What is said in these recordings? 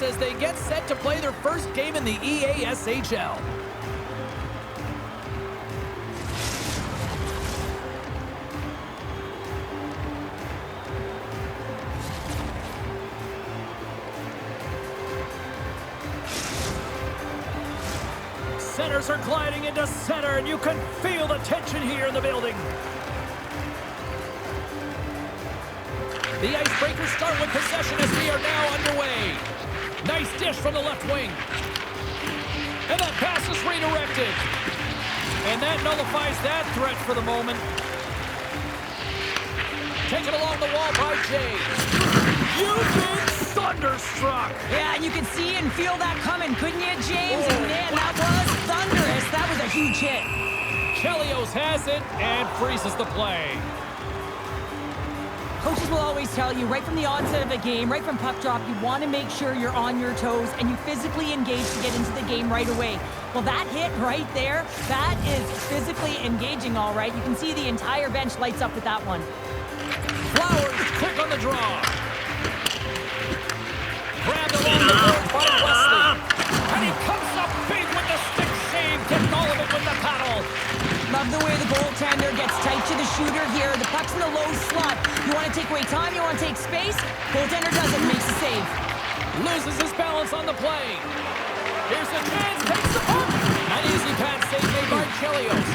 Islanders as they get set to play their first game in the EASHL. Centers are gliding into center, and you can feel the tension here in the building. The Icebreakers start with possession as we are now underway. Nice dish from the left wing. And that pass is redirected. And that nullifies that threat for the moment. Taken along the wall by Jay. You've been thunderstruck. Yeah, and you can see and feel that coming, couldn't you, James? And man, that was thunderous. That was a huge hit. Chelios has it and freezes the play. Coaches will always tell you right from the onset of a game, right from puck drop, you want to make sure you're on your toes and you physically engage to get into the game right away. Well, that hit right there, that is physically engaging, all right. You can see the entire bench lights up with that one. Flowers quick on the draw. Grabbed along the boards by Wesley. And he comes up big with the stick save, getting all of it with the paddle. Love the way the goaltender gets tight to the shooter here. The puck's in a low slot. You want to take away time, you want to take space. Goaltender does it, makes the save. Loses his balance on the play. Here's the chance, takes the puck. An easy pad save made by Chelios.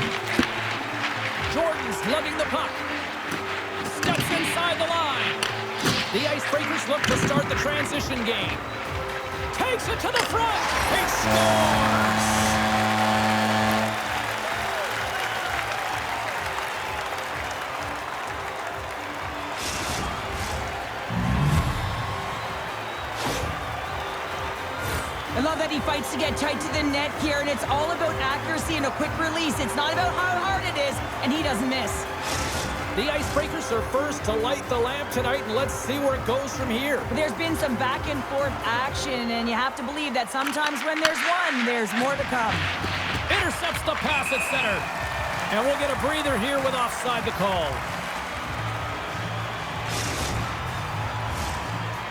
Jordan's lugging the puck. Steps inside the line. The Icebreakers look to start the transition game. Takes it to the front. He scores! I love that he fights to get tight to the net here, and it's all about accuracy and a quick release. It's not about how hard it is, and he doesn't miss. The Icebreakers are first to light the lamp tonight, and let's see where it goes from here. There's been some back and forth action, and you have to believe that sometimes when there's one, there's more to come. Intercepts the pass at center. And we'll get a breather here with offside the call.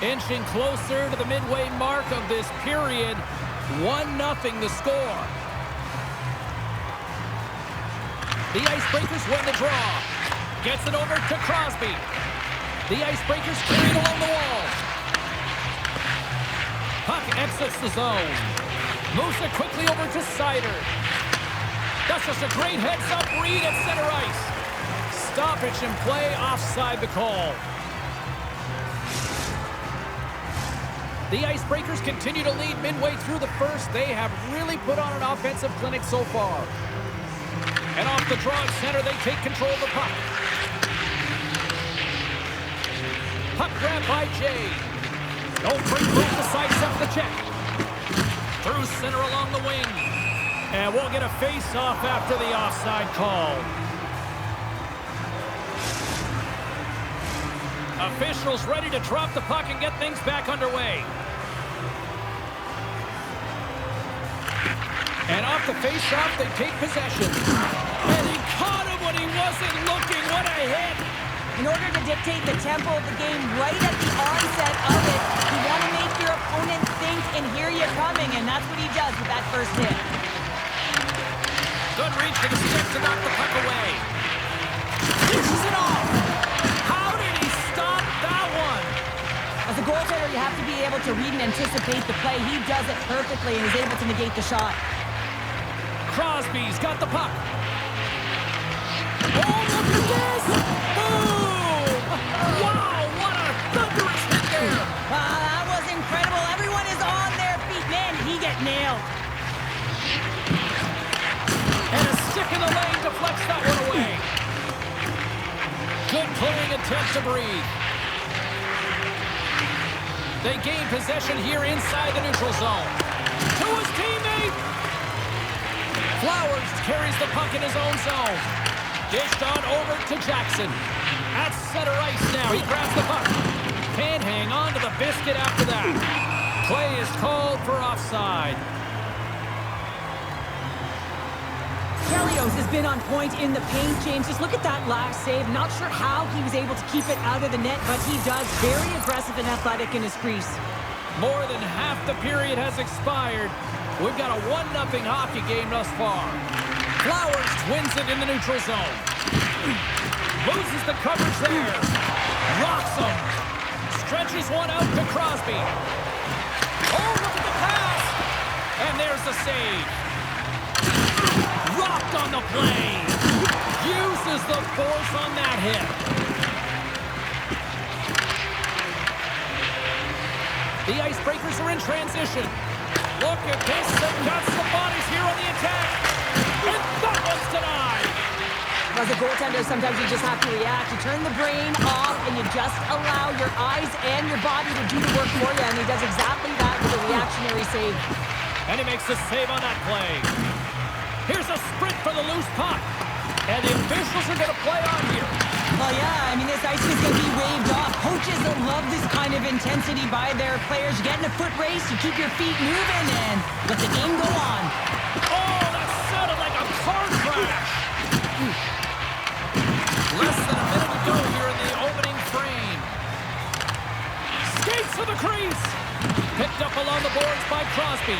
Inching closer to the midway mark of this period. 1-0 the score. The Icebreakers win the draw. Gets it over to Crosby. The Icebreakers carry it along the wall. Puck exits the zone. Moves it quickly over to Sider. That's just a great heads-up read at center ice. Stoppage in play, offside the call. The Icebreakers continue to lead midway through the first. They have really put on an offensive clinic so far. And off the draw at center, they take control of the puck. Puck grab by Jay. Don't break move to sidestep the check. Through center along the wing. And we'll get a face-off after the offside call. Officials ready to drop the puck and get things back underway. And off the face-off, they take possession. And he caught him when he wasn't looking. What a hit! In order to dictate the tempo of the game right at the onset of it, you want to make your opponent think and hear you coming, and that's what he does with that first hit. Good reach to the stick to knock the puck away. Dishes it off. How did he stop that one? As a goaltender, you have to be able to read and anticipate the play. He does it perfectly and is able to negate the shot. Crosby's got the puck. Oh, look at this! Boom! Wow, what a thunderous hit there! That was incredible. Everyone is on their feet. Man, he get nailed. And a stick in the lane deflects that one away. Good clearing attempt to breathe. They gain possession here inside the neutral zone. To his teammate! Flowers carries the puck in his own zone. Dished on over to Jackson. At center ice now. He grabs the puck. Can't hang on to the biscuit after that. Play is called for offside. Chelios has been on point in the paint, James. Just look at that last save. Not sure how he was able to keep it out of the net, but he does. Very aggressive and athletic in his crease. More than half the period has expired. We've got a 1-0 hockey game thus far. Flowers wins it in the neutral zone. Loses the coverage there. Rocks him. Stretches one out to Crosby. Oh, look at the pass. And there's the save. Rocked on the play. Uses the force on that hit. The Icebreakers are in transition. Look at this. They've got some bodies here on the attack. And that one's denied. As a goaltender, sometimes you just have to react. You turn the brain off and you just allow your eyes and your body to do the work for you. And he does exactly that with a reactionary save. And he makes the save on that play. Here's a sprint for the loose puck. And the officials are going to play on here. Well, yeah, I mean, this ice is going to be waved off. Coaches love this kind of intensity by their players. You get in a foot race, you keep your feet moving, and let the game go on. Oh, that sounded like a car crash. Less than a minute to go here in the opening frame. Skates to the crease. Picked up along the boards by Crosby.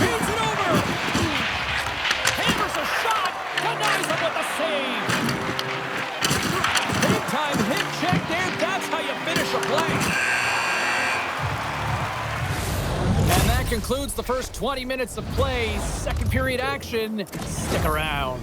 Feeds it over. Hammers a shot. Denies him with a save. Big time hit check there. That's how you finish a play. And that concludes the first 20 minutes of play. Second period action. Stick around.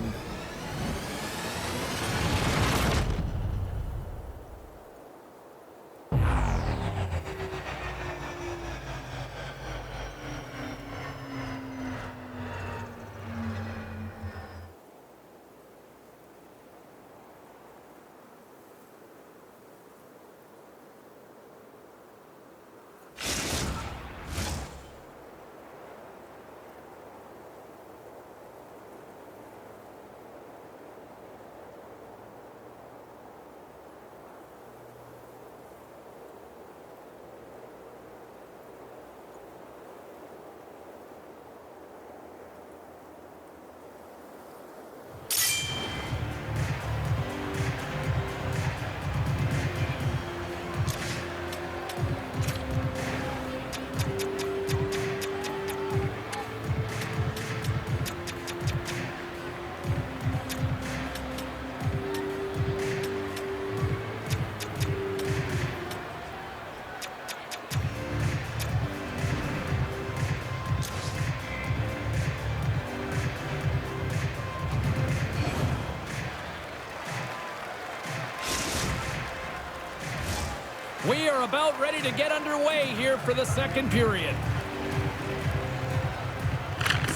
We are about ready to get underway here for the second period.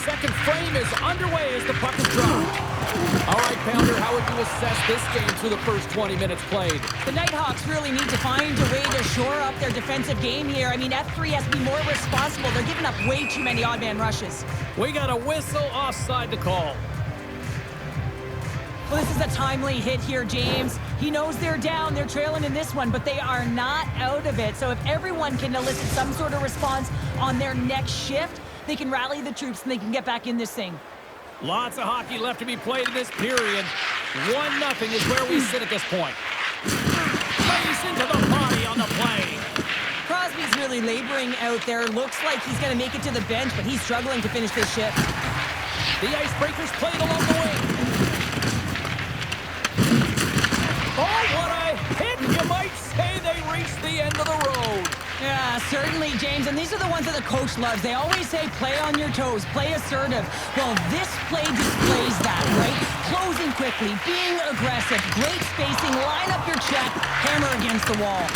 Second frame is underway as the puck is dropped. All right, Pounder, how would you assess this game through the first 20 minutes played? The Nighthawks really need to find a way to shore up their defensive game here. I mean, F3 has to be more responsible. They're giving up way too many odd man rushes. We got a whistle offside to call. Well, this is a timely hit here, James. He knows they're down, they're trailing in this one, but they are not out of it. So if everyone can elicit some sort of response on their next shift, they can rally the troops and they can get back in this thing. Lots of hockey left to be played in this period. 1-0 is where we sit at this point. Plays into the body on the play. Crosby's really laboring out there. Looks like he's going to make it to the bench, but he's struggling to finish this shift. The Icebreakers played along the wing. Oh, what a hit! You might say they reached the end of the road. Yeah, certainly, James. And these are the ones that the coach loves. They always say, play on your toes, play assertive. Well, this play displays that, right? Closing quickly, being aggressive, great spacing, line up your check, hammer against the wall.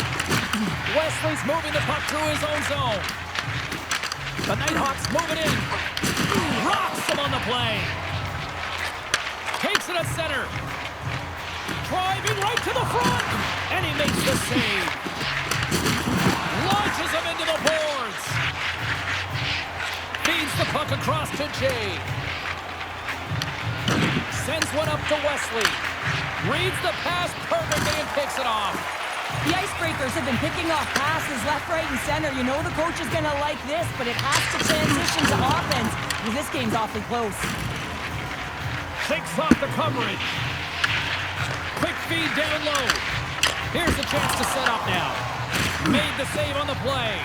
Wesley's moving the puck through his own zone. The Nighthawks moving in. Rocks him on the play. Takes it at center. Driving right to the front. And he makes the save. Launches him into the boards. Feeds the puck across to Jay. Sends one up to Wesley. Reads the pass perfectly and picks it off. The Icebreakers have been picking off passes left, right, and center. You know the coach is going to like this, but it has to transition to offense because this game's awfully close. Shakes off the coverage. Quick feed down low. Here's the chance to set up now. Made the save on the play.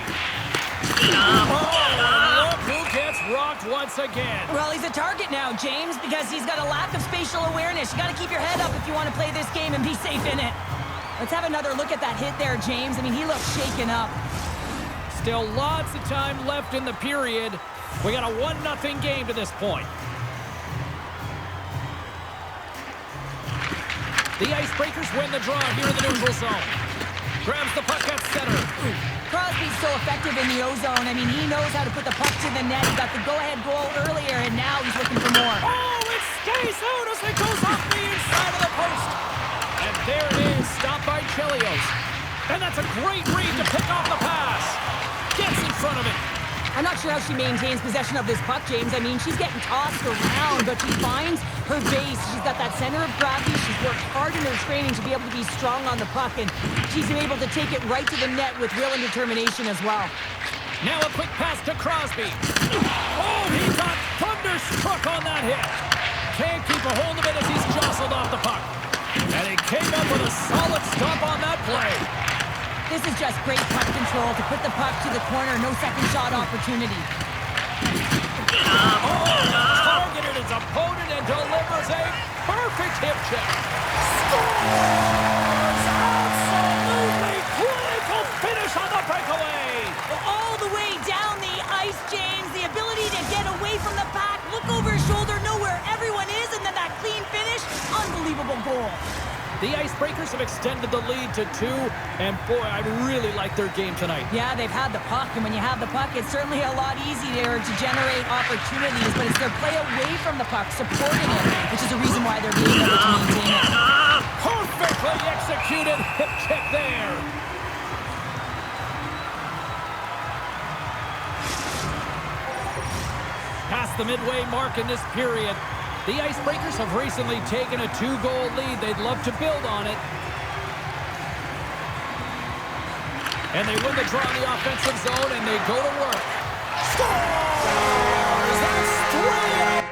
Oh, look who gets rocked once again. Well, he's a target now, James, because he's got a lack of spatial awareness. You got to keep your head up if you want to play this game and be safe in it. Let's have another look at that hit there, James. I mean, he looks shaken up. Still lots of time left in the period. We got a 1-0 game to this point. The Icebreakers win the draw here in the neutral zone. Grabs the puck at center. Crosby's so effective in the O-zone. I mean, he knows how to put the puck to the net. He got the go-ahead goal earlier, and now he's looking for more. Oh, it stays out as it goes off the inside of the post. And there it is, stopped by Chelios. And that's a great read to pick off the pass. Gets in front of it. I'm not sure how she maintains possession of this puck, James. I mean, she's getting tossed around, but she finds her base. She's got that center of gravity. She's worked hard in her training to be able to be strong on the puck, and she's been able to take it right to the net with will and determination as well. Now a quick pass to Crosby. Oh, he got thunderstruck on that hit. Can't keep a hold of it as he's jostled off the puck. And he came up with a solid stop on that play. This is just great puck control to put the puck to the corner. No second shot opportunity. Targeted his opponent and delivers a perfect hip check. Scores! Absolutely clinical finish on the breakaway. All the way down the ice, James. The ability to get away from the pack, look over his shoulder, know where everyone is, and then that clean finish. Unbelievable goal. The Icebreakers have extended the lead to 2, and boy, I really like their game tonight. Yeah, they've had the puck, and when you have the puck, it's certainly a lot easier to generate opportunities, but it's their play away from the puck, supporting it, which is the reason why they're being able to maintain it. Perfectly executed hip check there. Past the midway mark in this period. The Icebreakers have recently taken a 2-goal lead. They'd love to build on it. And they win the draw in the offensive zone, and they go to work. Scores! That's 3!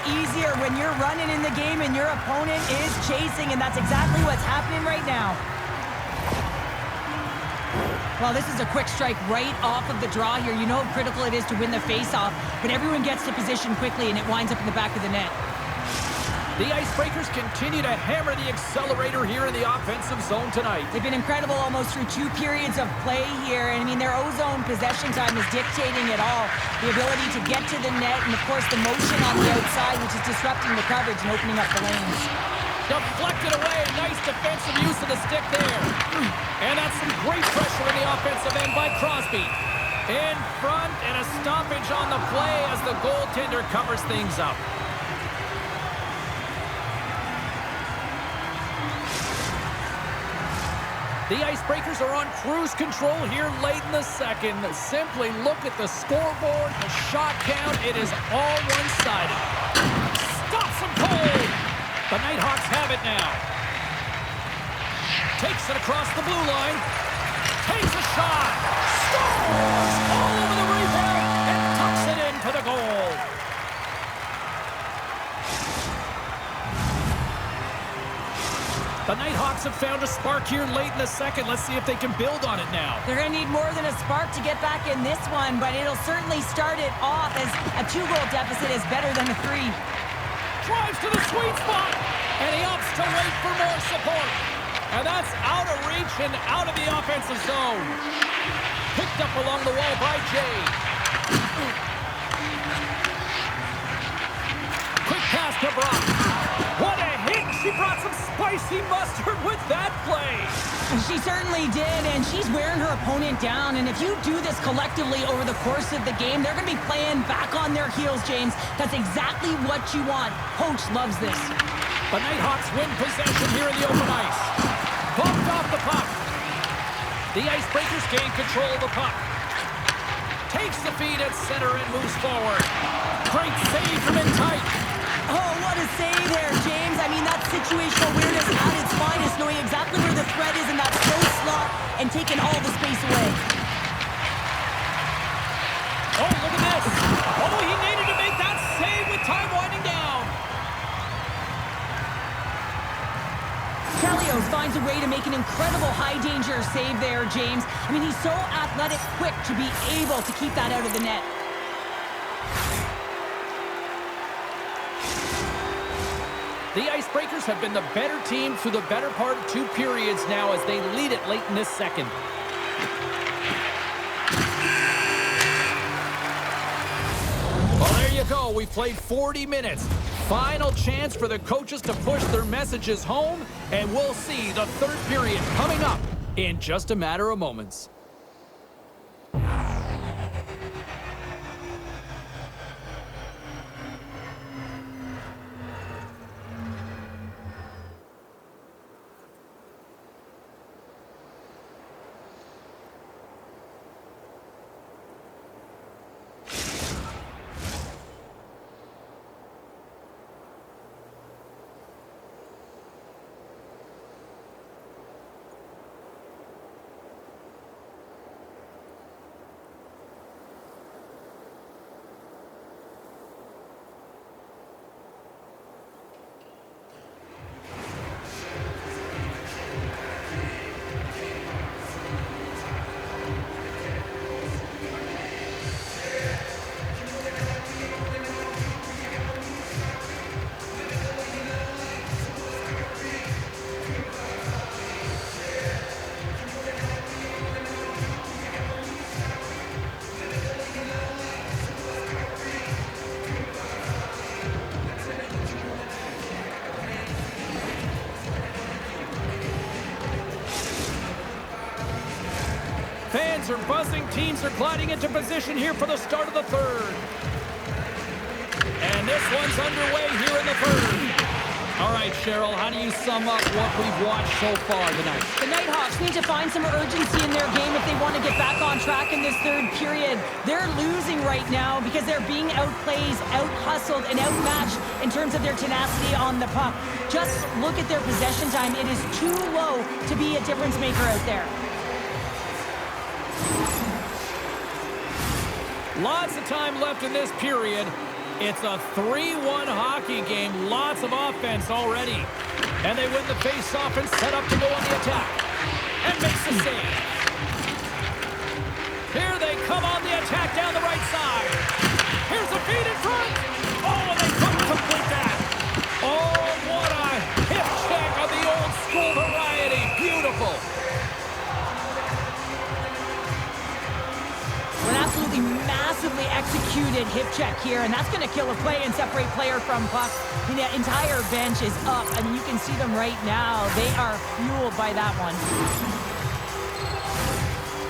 Easier when you're running in the game and your opponent is chasing, and that's exactly what's happening right now. Well, this is a quick strike right off of the draw here. You know how critical it is to win the face-off, but everyone gets to position quickly, and it winds up in the back of the net. The Icebreakers continue to hammer the accelerator here in the offensive zone tonight. They've been incredible almost through 2 periods of play here. And I mean, their O-zone possession time is dictating it all. The ability to get to the net and, of course, the motion on the outside, which is disrupting the coverage and opening up the lanes. Deflected away. Nice defensive use of the stick there. And that's some great pressure in the offensive end by Crosby. In front, and a stoppage on the play as the goaltender covers things up. The Icebreakers are on cruise control here late in the second. Simply look at the scoreboard, the shot count. It is all one-sided. Stops him cold. The Nighthawks have it now. Takes it across the blue line. Takes a shot. Scores! All over the rebound and tucks it into the goal. The Nighthawks have found a spark here late in the second. Let's see if they can build on it now. They're going to need more than a spark to get back in this one, but it'll certainly start it off, as a 2-goal deficit is better than a 3. Drives to the sweet spot, and he opts to wait for more support. And that's out of reach and out of the offensive zone. Picked up along the wall by Jay. Quick pass to Brock. What a hit! She brought some spicy mustard with that play. She certainly did, and she's wearing her opponent down. And if you do this collectively over the course of the game, they're going to be playing back on their heels, James. That's exactly what you want. Coach loves this. The Nighthawks win possession here in the open ice. Bumped off the puck. The Icebreakers gain control of the puck. Takes the feed at center and moves forward. Great save from in tight. Oh, what a save there, James. I mean, that's situational awareness at its finest, knowing exactly where the threat is in that close slot and taking all the space away. Oh, look at this. Oh, he needed to make that save with time winding down. Chelios finds a way to make an incredible high-danger save there, James. I mean, he's so athletic, quick to be able to keep that out of the net. The Icebreakers have been the better team through the better part of 2 periods now as they lead it late in this second. Well, there you go. We played 40 minutes. Final chance for the coaches to push their messages home, and we'll see the 3rd period coming up in just a matter of moments. Fans are buzzing. Teams are gliding into position here for the start of the 3rd. And this one's underway here in the 3rd. All right, Cheryl, how do you sum up what we've watched so far tonight? The Nighthawks need to find some urgency in their game if they want to get back on track in this 3rd period. They're losing right now because they're being outplayed, out-hustled, and outmatched in terms of their tenacity on the puck. Just look at their possession time. It is too low to be a difference maker out there. Lots of time left in this period. It's a 3-1 hockey game. Lots of offense already. And they win the face-off and set up to go on the attack. And makes the save. Here they come on the attack down the right side. Here's the feed in front. Oh, and they couldn't complete that. Oh, what a hip check of the old school variety. Beautiful. An absolutely massively executed hip check here, and that's going to kill a play and separate player from puck. I mean, the entire bench is up. I mean, you can see them right now. They are fueled by that one.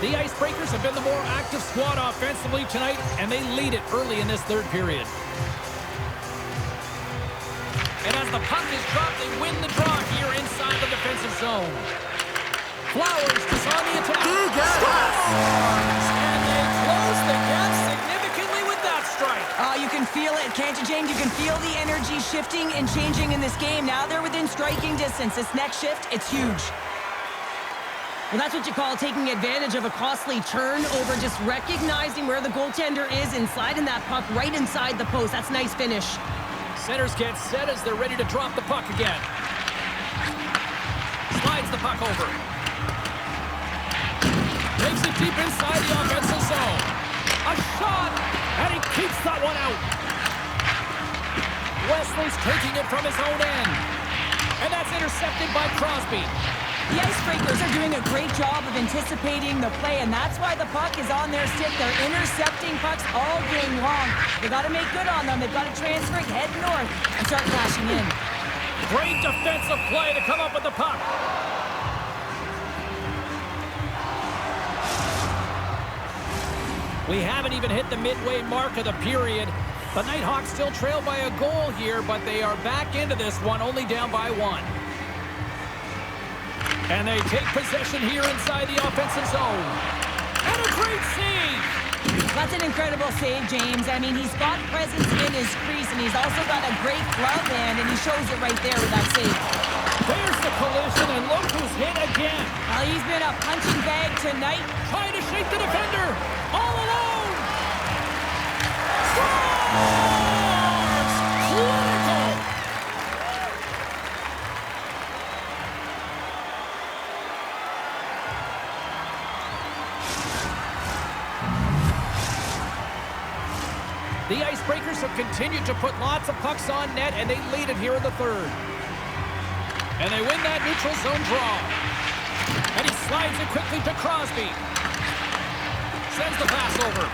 The Icebreakers have been the more active squad offensively tonight, and they lead it early in this 3rd period. And as the puck is dropped, they win the draw here inside the defensive zone. Flowers is on the attack. And they close the gap significantly with that strike. You can feel it, can't you, James? You can feel the energy shifting and changing in this game. Now they're within striking distance. This next shift, it's huge. Well, that's what you call taking advantage of a costly turnover, just recognizing where the goaltender is and sliding that puck right inside the post. That's a nice finish. Centers get set as they're ready to drop the puck again. Slides the puck over. Takes it deep inside the offensive zone. A shot, and he keeps that one out. Wesley's taking it from his own end. And that's intercepted by Crosby. The Icebreakers are doing a great job of anticipating the play, and that's why the puck is on their stick. They're intercepting pucks all game long. They got to make good on them. They've got to transfer it, head north, and start crashing in. Great defensive play to come up with the puck. We haven't even hit the midway mark of the period. The Nighthawks still trail by a goal here, but they are back into this one, only down by 1. And they take possession here inside the offensive zone. And a great save! That's an incredible save, James. I mean, he's got presence in his crease, and he's also got a great glove hand, and he shows it right there with that save. There's the collision, and look who's hit again. Well, he's been a punching bag tonight. Trying to shake the defender. All alone. Scores! Clinical. The Icebreakers have continued to put lots of pucks on net, and they lead it here in the third. And they win that neutral zone draw. And he slides it quickly to Crosby. Sends the pass over.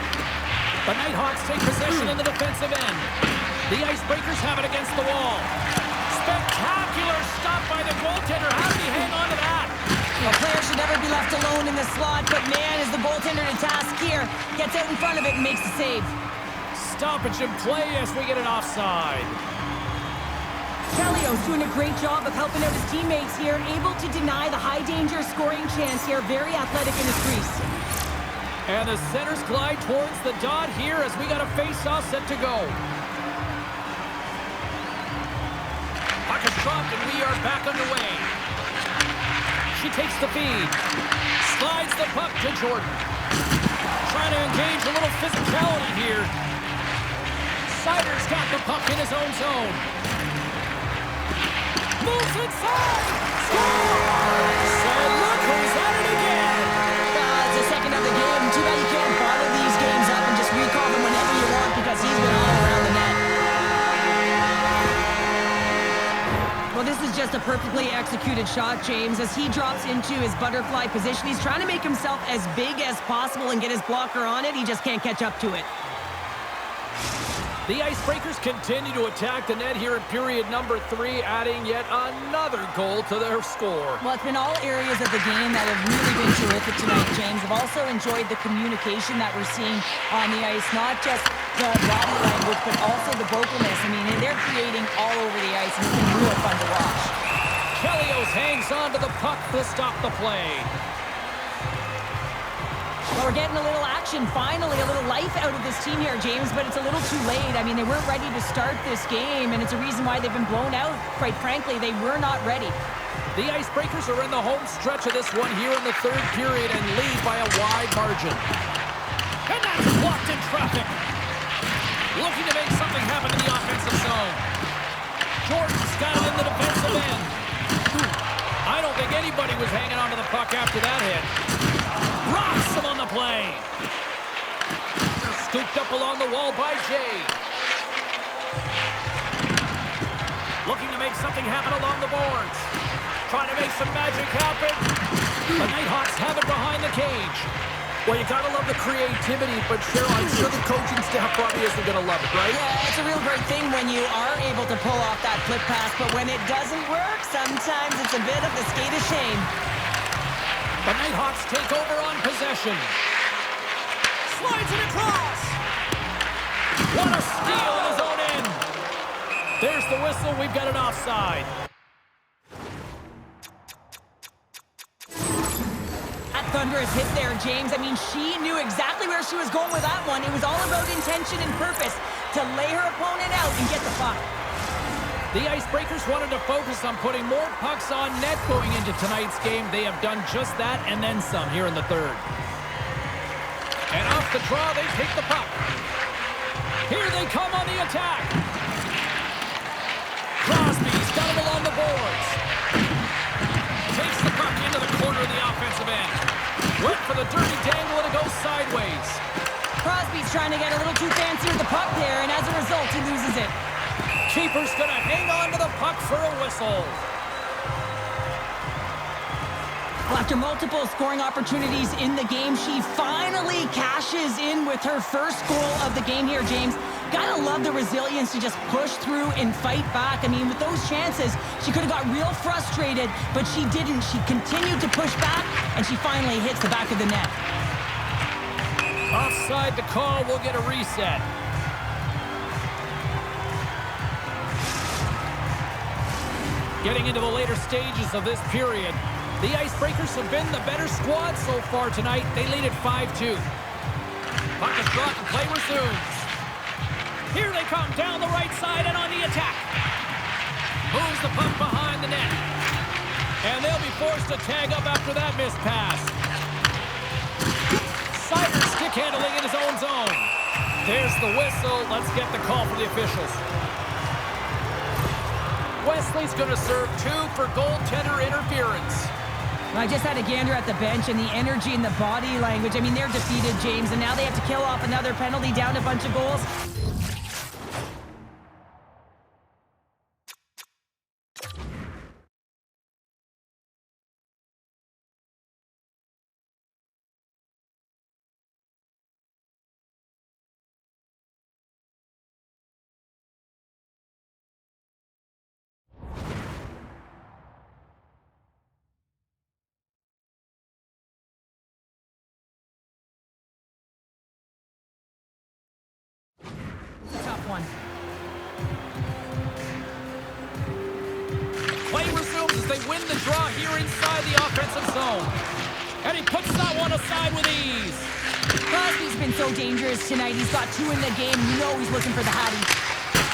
The Nighthawks take possession in the defensive end. The Icebreakers have it against the wall. Spectacular stop by the goaltender. How did he hang on to that? A player should never be left alone in the slot, but man, is the goaltender to task here. Gets out in front of it and makes the save. Stoppage in play as we get an offside. Kelly's doing a great job of helping out his teammates here, able to deny the high-danger scoring chance here. Very athletic in his crease. And the centers glide towards the dot here as we got a face-off set to go. Puck is dropped and we are back underway. She takes the feed. Slides the puck to Jordan. Trying to engage a little physicality here. Sider's got the puck in his own zone. Moves inside! Scores! And look who's at it again! It's the second of the game. Too bad you can't bottle these games up and just recall them whenever you want because he's been all around the net. Well, this is just a perfectly executed shot, James. As he drops into his butterfly position, he's trying to make himself as big as possible and get his blocker on it. He just can't catch up to it. The Icebreakers continue to attack the net here in period number 3, adding yet another goal to their score. Well, it's been all areas of the game that have really been terrific tonight, James. I've also enjoyed the communication that we're seeing on the ice, not just the body language, but also the vocalness. I mean, they're creating all over the ice, and it's been real fun to watch. Kellyos hangs on to the puck to stop the play. Well, we're getting a little action, finally, a little life out of this team here, James, but it's a little too late. I mean, they weren't ready to start this game, and it's a reason why they've been blown out. Quite frankly, they were not ready. The Icebreakers are in the home stretch of this one here in the third period and lead by a wide margin. And that's blocked in traffic. Looking to make something happen in the offensive zone. Jordan's got it in the defensive end. I don't think anybody was hanging onto the puck after that hit. Rocks him on the play. Scooped up along the wall by Jay. Looking to make something happen along the boards. Trying to make some magic happen. The Nighthawks have it behind the cage. Well, you gotta love the creativity, but Cheryl, I'm sure the coaching staff probably isn't gonna love it, right? Yeah, it's a real great thing when you are able to pull off that flip pass, but when it doesn't work, sometimes it's a bit of the skate of shame. The Nighthawks take over on possession. Slides it across. What a steal in his own end. There's the whistle. We've got an offside. That thunderous hit there, James. I mean, she knew exactly where she was going with that one. It was all about intention and purpose to lay her opponent out and get the puck. The Icebreakers wanted to focus on putting more pucks on net going into tonight's game. They have done just that and then some here in the third. And off the draw, they take the puck. Here they come on the attack. Crosby's got it along the boards. Takes the puck into the corner of the offensive end. Went for the dirty dangle and it goes sideways. Crosby's trying to get a little too fancy with the puck there, and as a result, he loses it. Keeper's going to hang on to the puck for a whistle. Well, after multiple scoring opportunities in the game, she finally cashes in with her first goal of the game here, James. Gotta love the resilience to just push through and fight back. I mean, with those chances, she could have got real frustrated, but she didn't. She continued to push back, and she finally hits the back of the net. Offside the call. We'll get a reset. Getting into the later stages of this period. The Icebreakers have been the better squad so far tonight. They lead at 5-2. Puck is dropped and play resumes. Here they come down the right side and on the attack. Moves the puck behind the net. And they'll be forced to tag up after that missed pass. Sider stick handling in his own zone. There's the whistle. Let's get the call for the officials. Wesley's going to serve 2 for goaltender interference. I just had a gander at the bench, and the energy and the body language. I mean, they're defeated, James, and now they have to kill off another penalty, down a bunch of goals. One. Play resumes as they win the draw here inside the offensive zone. And he puts that one aside with ease. Crosby's been so dangerous tonight. He's got 2 in the game. You know he's looking for the hattie.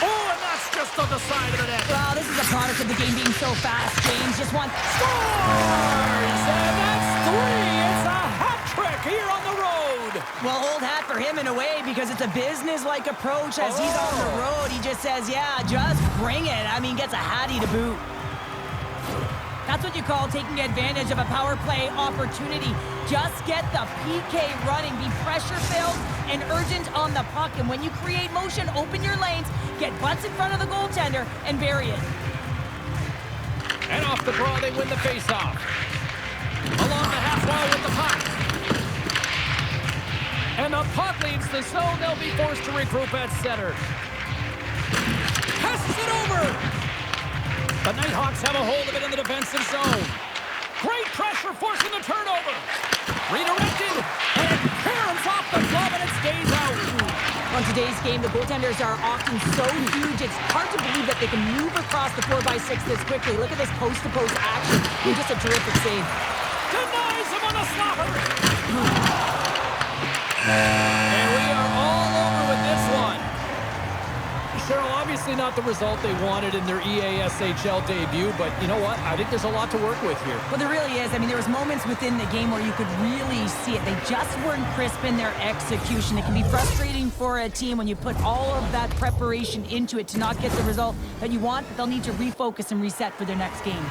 Oh, and that's just on the side of the net. Well, this is a product of the game being so fast. James just wants... Scores! And that's 3. It's a hat trick here on the road. Well, old hat for him in a way, because it's a business-like approach as he's on the road. He just says, yeah, just bring it. I mean, gets a hattie to boot. That's what you call taking advantage of a power play opportunity. Just get the PK running. Be pressure-filled and urgent on the puck. And when you create motion, open your lanes, get butts in front of the goaltender, and bury it. And off the draw, they win the faceoff. Along the half wall with the puck. And the puck leaves the zone. They'll be forced to regroup at center. Passes it over. The Nighthawks have a hold of it in the defensive zone. Great pressure forcing the turnover. Redirected. And caroms off the glove and it stays out. On today's game, the goaltenders are often so huge, it's hard to believe that they can move across the 4x6 this quickly. Look at this post-to-post action. And just a terrific save. Denies him on a slaughter. And we are all over with this one. Cheryl, obviously not the result they wanted in their EASHL debut, but you know what? I think there's a lot to work with here. Well, there really is. I mean, there was moments within the game where you could really see it. They just weren't crisp in their execution. It can be frustrating for a team when you put all of that preparation into it to not get the result that you want, but they'll need to refocus and reset for their next game.